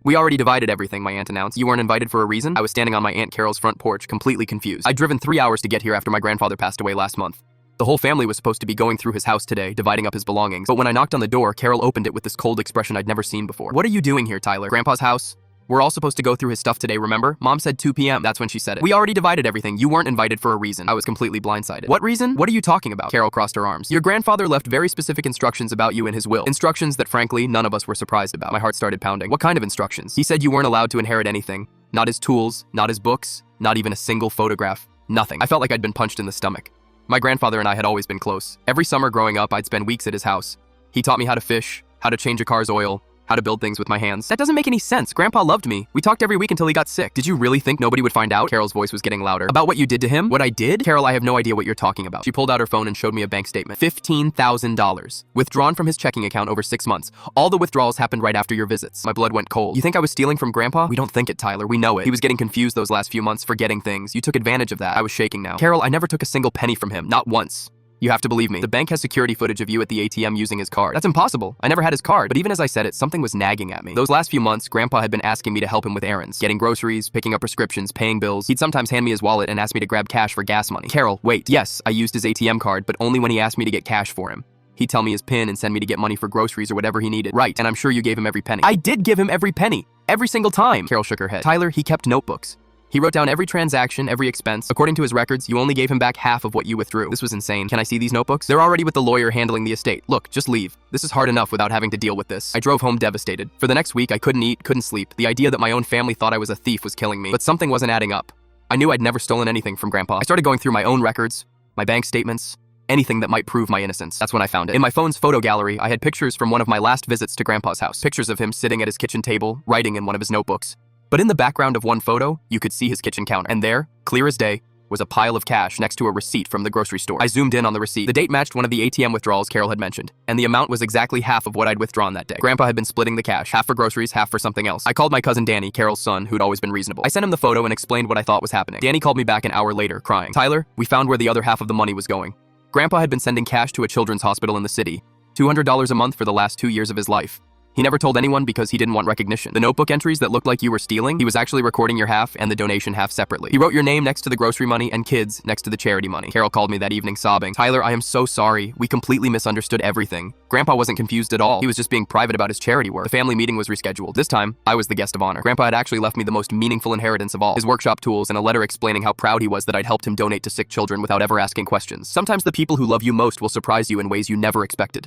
We already divided everything, my aunt announced. You weren't invited for a reason? I was standing on my Aunt Carol's front porch, completely confused. I'd driven 3 hours to get here after my grandfather passed away last month. The whole family was supposed to be going through his house today, dividing up his belongings. But when I knocked on the door, Carol opened it with this cold expression I'd never seen before. What are you doing here, Tyler? Grandpa's house? We're all supposed to go through his stuff today, remember? Mom said 2 p.m. That's when she said it. We already divided everything. You weren't invited for a reason. I was completely blindsided. What reason? What are you talking about? Carol crossed her arms. Your grandfather left very specific instructions about you in his will. Instructions that, frankly, none of us were surprised about. My heart started pounding. What kind of instructions? He said you weren't allowed to inherit anything. Not his tools, not his books, not even a single photograph. Nothing. I felt like I'd been punched in the stomach. My grandfather and I had always been close. Every summer growing up, I'd spend weeks at his house. He taught me how to fish, how to change a car's oil, how to build things with my hands. That doesn't make any sense. Grandpa loved me. We talked every week until he got sick. Did you really think nobody would find out? Carol's voice was getting louder. About what you did to him? What I did? Carol, I have no idea what you're talking about. She pulled out her phone and showed me a bank statement. $15,000. Withdrawn from his checking account over 6 months. All the withdrawals happened right after your visits. My blood went cold. You think I was stealing from Grandpa? We don't think it, Tyler. We know it. He was getting confused those last few months, forgetting things. You took advantage of that. I was shaking now. Carol, I never took a single penny from him. Not once. You have to believe me. The bank has security footage of you at the ATM using his card. That's impossible. I never had his card. But even as I said it, something was nagging at me. Those last few months, Grandpa had been asking me to help him with errands, getting groceries, picking up prescriptions, paying bills. He'd sometimes hand me his wallet and ask me to grab cash for gas money. Carol, wait. Yes, I used his ATM card, but only when he asked me to get cash for him. He'd tell me his PIN and send me to get money for groceries or whatever he needed. Right, and I'm sure you gave him every penny. I did give him every penny. Every single time. Carol shook her head. Tyler, he kept notebooks. He wrote down every transaction, every expense. According to his records, you only gave him back half of what you withdrew. This was insane. Can I see these notebooks? They're already with the lawyer handling the estate. Look, just leave. This is hard enough without having to deal with this. I drove home devastated. For the next week, I couldn't eat, couldn't sleep. The idea that my own family thought I was a thief was killing me. But something wasn't adding up. I knew I'd never stolen anything from Grandpa. I started going through my own records, my bank statements, anything that might prove my innocence. That's when I found it. In my phone's photo gallery, I had pictures from one of my last visits to Grandpa's house. Pictures of him sitting at his kitchen table, writing in one of his notebooks. But in the background of one photo, you could see his kitchen counter. And there, clear as day, was a pile of cash next to a receipt from the grocery store. I zoomed in on the receipt. The date matched one of the ATM withdrawals Carol had mentioned, and the amount was exactly half of what I'd withdrawn that day. Grandpa had been splitting the cash, half for groceries, half for something else. I called my cousin Danny, Carol's son, who'd always been reasonable. I sent him the photo and explained what I thought was happening. Danny called me back an hour later, crying. Tyler, we found where the other half of the money was going. Grandpa had been sending cash to a children's hospital in the city, $200 a month for the last 2 years of his life. He never told anyone because he didn't want recognition. The notebook entries that looked like you were stealing, he was actually recording your half and the donation half separately. He wrote your name next to the grocery money and kids next to the charity money. Carol called me that evening sobbing. Tyler, I am so sorry. We completely misunderstood everything. Grandpa wasn't confused at all. He was just being private about his charity work. The family meeting was rescheduled. This time, I was the guest of honor. Grandpa had actually left me the most meaningful inheritance of all. His workshop tools and a letter explaining how proud he was that I'd helped him donate to sick children without ever asking questions. Sometimes the people who love you most will surprise you in ways you never expected.